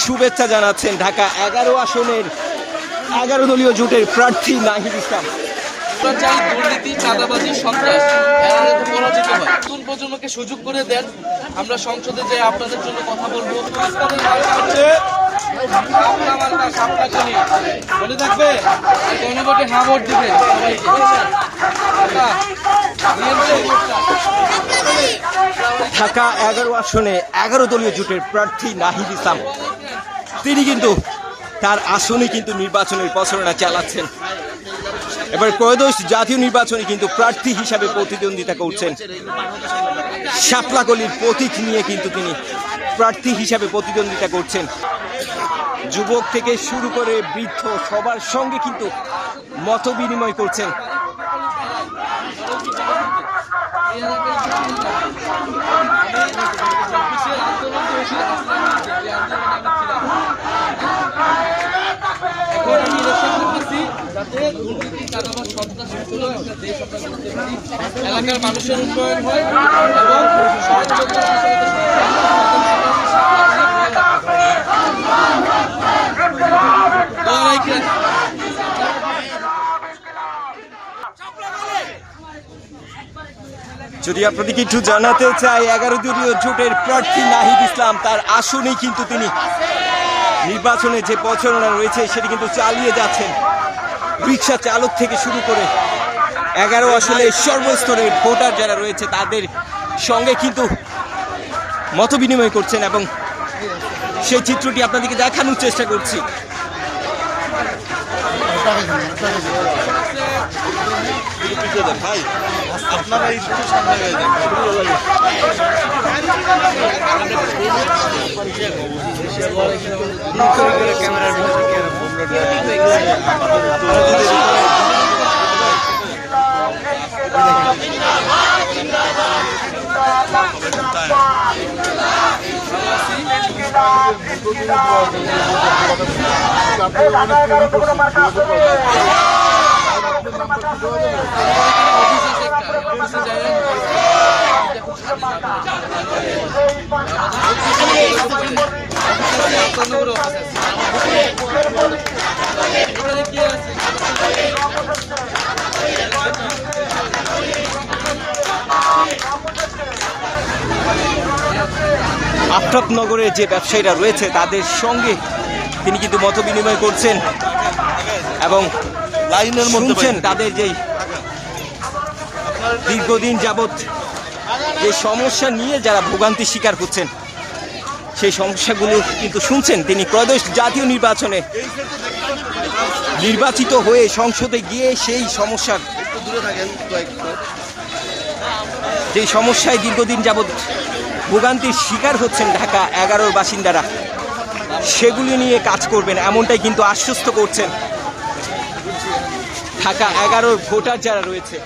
শুভেচ্ছা জানাচ্ছেন ঢাকা 11 আসনের 11 দলীয় জোটের প্রার্থী নাহিদ ইসলাম। চাই দুর্নীতি, চাঁদাবাজি, সন্ত্রাস পরাজিত হয়। নতুন প্রজন্মকে সুযোগ করে দেন, আমরা সংসদে যে আপনাদের জন্য কথা বলবো। মনে থাকবে গণভোটে হ্যাঁ ভোট দিবে ঢাকা 11 আসনে 11 দলীয় জোটের প্রার্থী নাহিদ ইসলাম তিনি কিন্তু তার আসনে কিন্তু নির্বাচনের প্রচারণা চালাচ্ছেন। এবার ত্রয়োদশ জাতীয় নির্বাচনে কিন্তু প্রার্থী হিসাবে প্রতিদ্বন্দ্বিতা করছেন। শাপলাকলির প্রতীক নিয়ে কিন্তু তিনি প্রার্থী হিসাবে প্রতিদ্বন্দ্বিতা করছেন। যুবক থেকে শুরু করে বৃদ্ধ সবার সঙ্গে কিন্তু মত বিনিময় করছেন। এলাকার মানুষের উন্নয়ন হয় এবং যদি আপনাদেরকে একটু জানাতে চাই 11 দলীয় জোটের প্রার্থী নাহিদ ইসলাম তার আসনেই কিন্তু তিনি নির্বাচনে যে প্রচারণা রয়েছে সেটি কিন্তু চালিয়ে যাচ্ছেন। রিক্সা চালক থেকে শুরু করে 11 আসলে সর্বস্তরের ভোটার যারা রয়েছে তাদের সঙ্গে কিন্তু মত বিনিময় করছেন এবং সেই চিত্রটি আপনাদেরকে দেখানোর চেষ্টা করছি। আপনারা এই সামনে ক্যামেরার আফতাবনগরের যে ব্যবসায়ীরা রয়েছে তাদের সঙ্গে তিনি কিন্তু মত বিনিময় করছেন এবং লাইনের মধ্যে তাদের যেই দীর্ঘদিন যাবৎ যে সমস্যা নিয়ে যারা ভোগান্তির শিকার হচ্ছেন সেই সমস্যাগুলো কিন্তু শুনছেন। তিনি ত্রয়োদশ জাতীয় নির্বাচনে নির্বাচিত হয়ে সংসদে গিয়ে সেই সমস্যার যেই সমস্যায় দীর্ঘদিন যাবৎ ভোগান্তির শিকার হচ্ছেন ঢাকা 11 বাসিন্দারা সেগুলি নিয়ে কাজ করবেন এমনটাই কিন্তু আশ্বস্ত করছেন ঢাকা 11 ভোটার যারা রয়েছে।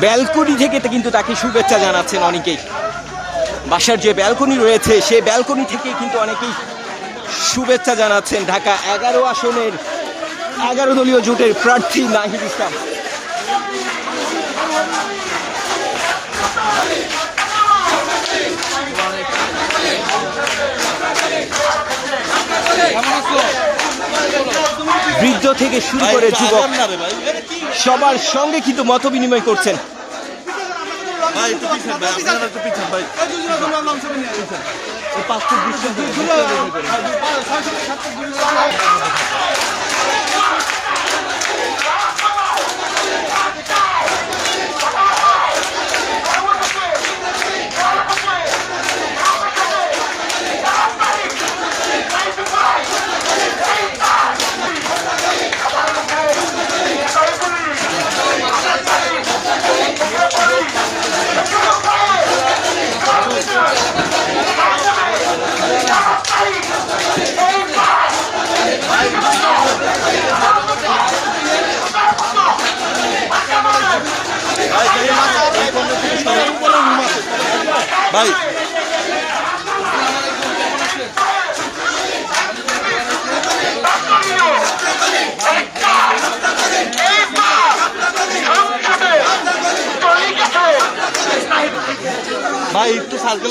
ব্যালকনি থেকে কিন্তু তাকে শুভেচ্ছা জানাচ্ছেন অনেকেই। বাসার যে ব্যালকনি রয়েছে সেই ব্যালকনি থেকে কিন্তু অনেকেই শুভেচ্ছা জানাচ্ছেন ঢাকা 11 আসনের 11 দলীয় জোটের প্রার্থী নাহিদ ইসলাম। বৃদ্ধ থেকে শুরু করে যুবক সবার সঙ্গে কিন্তু মত বিনিময় করছেন।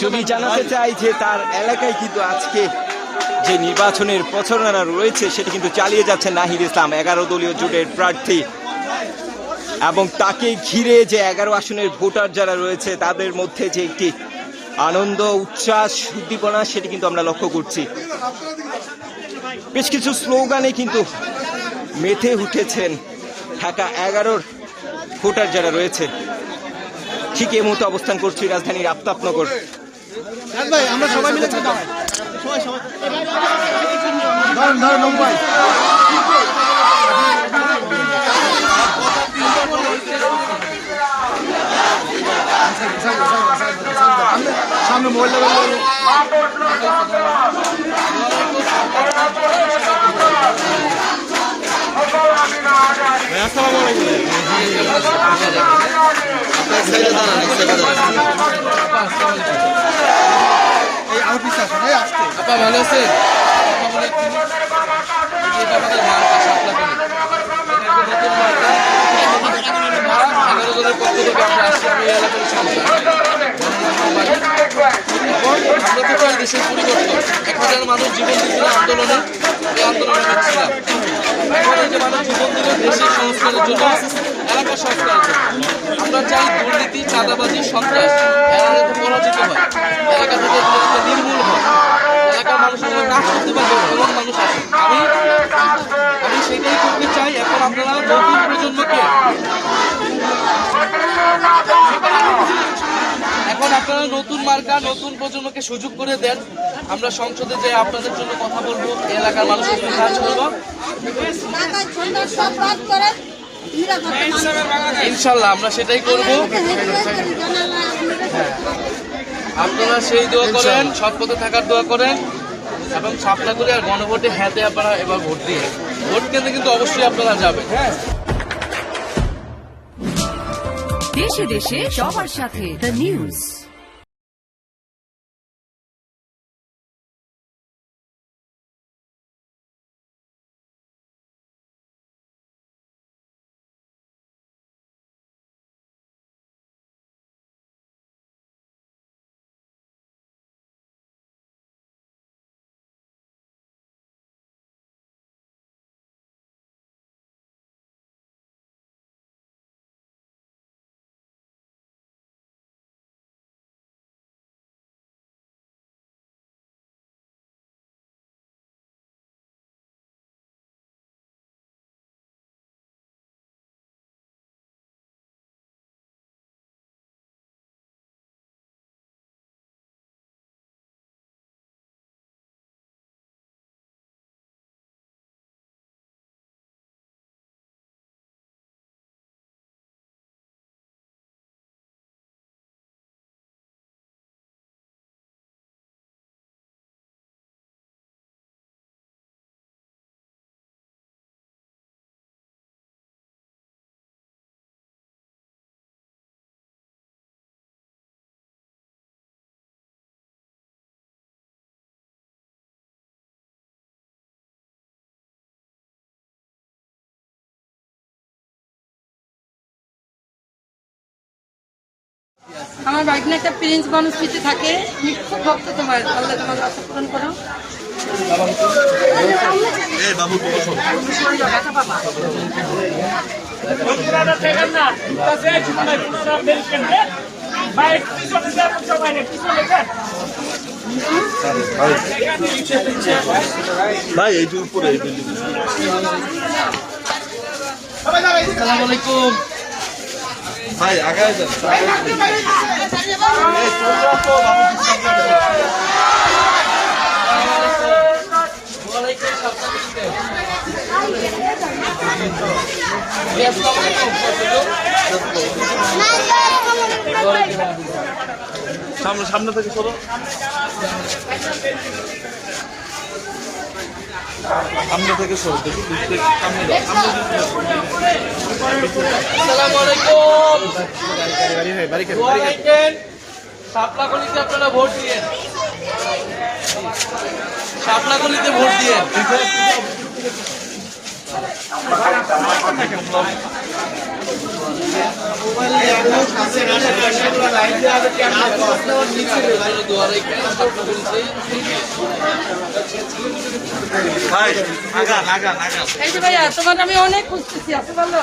যদি জানাতে চাই যে তার এলাকায় কিন্তু আজকে যে নির্বাচনের প্রচারণা রয়েছে সেটি কিন্তু চালিয়ে যাচ্ছে নাহিদ ইসলাম, 11 দলীয় জোটের প্রার্থী, এবং তাকে ঘিরে যে 11 আসনের ভোটার যারা রয়েছে তাদের মধ্যে যে একটি আনন্দ, উচ্ছ্বাস, উদ্দীপনা সেটি কিন্তু আমরা লক্ষ্য করছি। বেশ কিছু স্লোগানে কিন্তু মেতে উঠেছেন ঢাকা 11 ভোটার যারা রয়েছে। ঠিক এই মুহূর্তে অবস্থান করছি রাজধানীর আফতাবনগর। আমরা সবাই মিলে সামনে মোবাইল আপা ভালো আছেন? এটা আমাদের মার্কা শাপলাকলি। এটা 11 জনের পক্ষ থেকে আমরা আসছি এই এলাকার সংসদ। আমরা তো চাই দেশের পরিবর্তন। 1000 মানুষ জীবন দিয়েছিল আন্দোলনে, এই আন্দোলনে আমরা ছিলাম। এখন এই যে মানুষ জীবন দিল দেশের সংস্কারের জন্য, এলাকার সংস্কারের জন্য। আমরা চাই দুর্নীতি, চাঁদাবাজি, সন্ত্রাস এরা যাতে পরাজিত হয়, এলাকা থেকে এগুলো যাতে নির্মূল হয়, এলাকার মানুষের জন্য কাজ করতে পারবে এমন মানুষ আছে। আমি সেটাই করতে চাই। এখন আপনারা নতুন প্রজন্মকে নতুন মার্কা, নতুন প্রজন্মকে সুযোগ করে দেন। আমরা সংসদে যে আপনাদের জন্য কথা বলবো, এলাকার মানুষের জন্য কাজ করবো ইনশাল্লাহ, আমরা সেটাই করব। আপনারা সেই দোয়া করেন, সৎ পথে থাকার দোয়া করেন, এবং সাপলা করে আর গণভোটে হ্যাঁতে আপনারা এবার ভোট দিয়ে ভোট কেন্দ্রে কিন্তু অবশ্যই আপনারা যাবেন। হ্যাঁ, দেশে দেশে সবার সাথে দ্য নিউজ। আমার বাড়িতে একটা প্রিন্স বনস্মৃতি থাকে, আমি খুব ভক্ত তোমার, আল্লাহ তোমার আশা পূরণ করো। ভাই এই যে উপরে এই বিল্ডিং। আসসালামু আলাইকুম ভাই আগায় যান। সামনে থেকে সরো। সামনে থেকে সরো, দেখি সামনে আসসালামু আলাইকুম। শাপলাকলিতে আপনারা ভোট দিয়েন, শাপলাকলিতে ভোট দিয়েন। দুয়ারে ছাত্র বলছে ভাই আগান আগান আগান এই যে ভাইয়া তোমার আমি অনেক খুঁজতেছি এত ভালো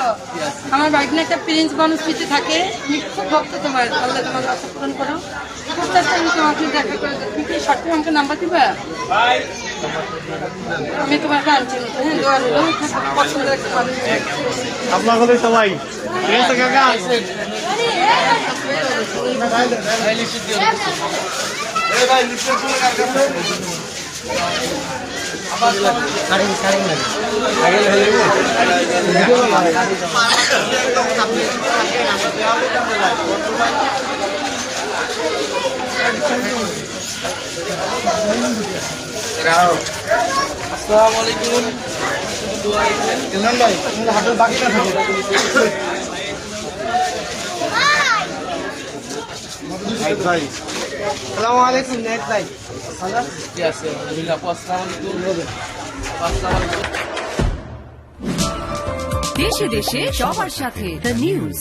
আমার বাইক না একটা প্রিন্স মানুষ পিছিয়ে থাকে আমি খুব ভক্ত তোমার আল্লাহ তোমার আশা পূরণ করো খুব চেষ্টা আমি তোমাকে দেখা করে দেবো। তুমি কি সত্যি আমাকে নাম্বার দিবা আমি তোমাকে আনছি হ্যাঁ দোয়া রইল খুব পছন্দের একটা মানুষ আপনার হলে সবাই ঠিক আছে কাকা এই ভাই লিফটের জন্য কার কাছে আসসালামু আলাইকুম ইমরান ভাই হাতের বাকিটা থাকে ভাই আসসালামু আলাইকুম নেট ভাই কি আছে আলহামদুলিল্লাহ আপু আসসালামু আলাইকুম আসসালামু আলাইকুম দেশে দেশে সবার সাথে দ্য নিউজ।